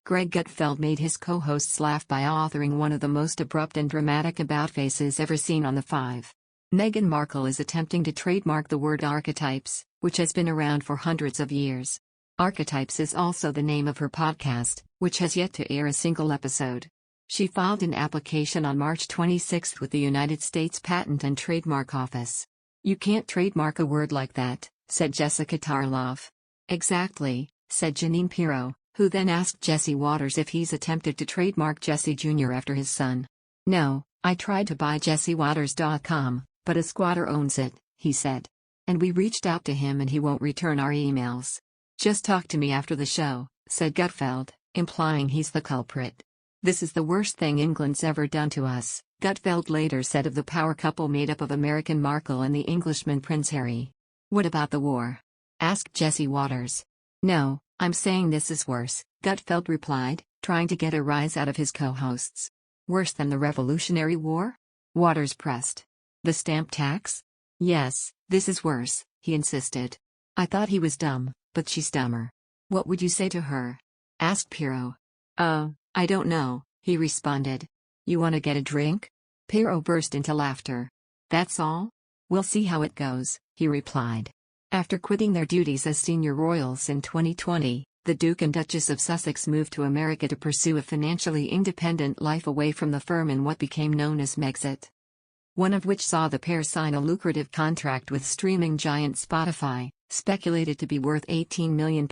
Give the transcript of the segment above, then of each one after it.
Greg Gutfeld made his co-hosts laugh by authoring one of the most abrupt and dramatic about-faces ever seen on The Five. Meghan Markle is attempting to trademark the word archetypes, which has been around for hundreds of years. Archetypes is also the name of her podcast, which has yet to air a single episode. She filed an application on March 26 with the United States Patent and Trademark Office. "You can't trademark a word like that," said Jessica Tarlov. "Exactly," said Janine Pirro, who then asked Jesse Waters if he's attempted to trademark Jesse Jr. after his son. "No, I tried to buy jessewaters.com, but a squatter owns it," he said. "And we reached out to him and he won't return our emails. Just talk to me after the show," said Gutfeld, implying he's the culprit. "This is the worst thing England's ever done to us," Gutfeld later said of the power couple made up of American Markle and the Englishman Prince Harry. "What about the war?" asked Jesse Waters. "No, I'm saying this is worse," Gutfeld replied, trying to get a rise out of his co-hosts. "Worse than the Revolutionary War?" Waters pressed. "The stamp tax?" "Yes, this is worse," he insisted. "I thought he was dumb, but she's dumber." "What would you say to her?" asked Pirro. I don't know," he responded. "You want to get a drink?" Pirro burst into laughter. "That's all? We'll see how it goes," he replied. After quitting their duties as senior royals in 2020, the Duke and Duchess of Sussex moved to America to pursue a financially independent life away from the firm in what became known as Megxit. One of which saw the pair sign a lucrative contract with streaming giant Spotify, speculated to be worth £18 million,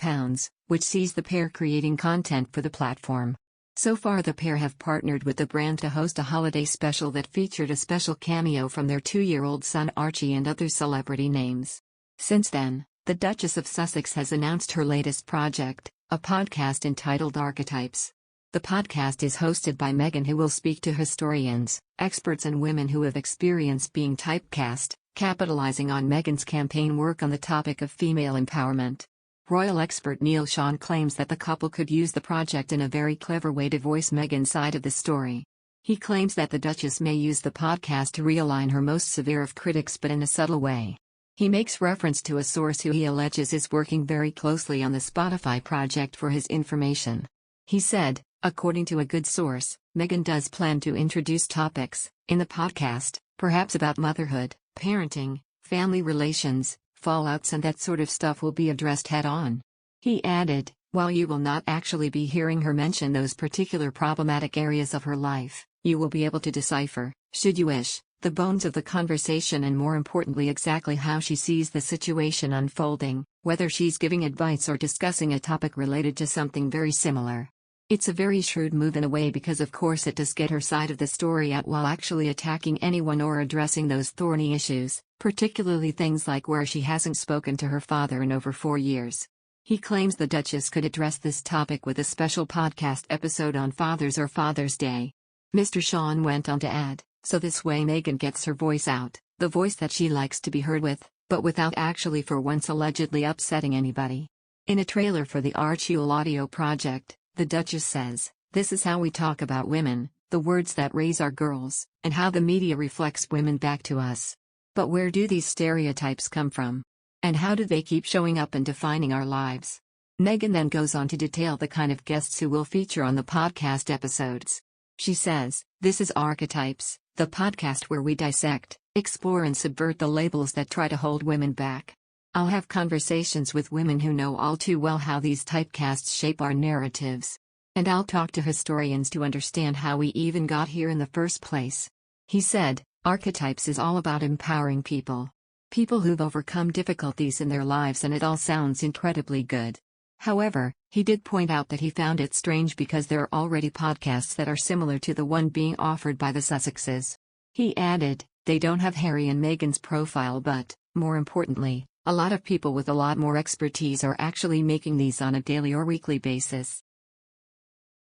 which sees the pair creating content for the platform. So far the pair have partnered with the brand to host a holiday special that featured a special cameo from their 2-year-old son Archie and other celebrity names. Since then, the Duchess of Sussex has announced her latest project, a podcast entitled Archetypes. The podcast is hosted by Meghan, who will speak to historians, experts and women who have experienced being typecast, capitalizing on Meghan's campaign work on the topic of female empowerment. Royal expert Neil Sean claims that the couple could use the project in a very clever way to voice Meghan's side of the story. He claims that the Duchess may use the podcast to realign her most severe of critics, but in a subtle way. He makes reference to a source who he alleges is working very closely on the Spotify project for his information. He said, according to a good source, Meghan does plan to introduce topics, in the podcast, perhaps about motherhood, parenting, family relations, fallouts and that sort of stuff will be addressed head-on. He added, while you will not actually be hearing her mention those particular problematic areas of her life, you will be able to decipher, should you wish, the bones of the conversation and more importantly exactly how she sees the situation unfolding, whether she's giving advice or discussing a topic related to something very similar. It's a very shrewd move in a way because of course it does get her side of the story out while actually attacking anyone or addressing those thorny issues, particularly things like where she hasn't spoken to her father in over 4 years. He claims the Duchess could address this topic with a special podcast episode on Fathers or Father's Day. Mr. Sean went on to add, so this way Meghan gets her voice out, the voice that she likes to be heard with, but without actually for once allegedly upsetting anybody. In a trailer for the Archie audio project, the Duchess says, "This is how we talk about women, the words that raise our girls, and how the media reflects women back to us. But where do these stereotypes come from? And how do they keep showing up and defining our lives?" Meghan then goes on to detail the kind of guests who will feature on the podcast episodes. She says, "This is Archetypes, the podcast where we dissect, explore and subvert the labels that try to hold women back. I'll have conversations with women who know all too well how these typecasts shape our narratives. And I'll talk to historians to understand how we even got here in the first place." He said, Archetypes is all about empowering people. People who've overcome difficulties in their lives, and it all sounds incredibly good. However, he did point out that he found it strange because there are already podcasts that are similar to the one being offered by the Sussexes. He added, they don't have Harry and Meghan's profile, but, more importantly, a lot of people with a lot more expertise are actually making these on a daily or weekly basis.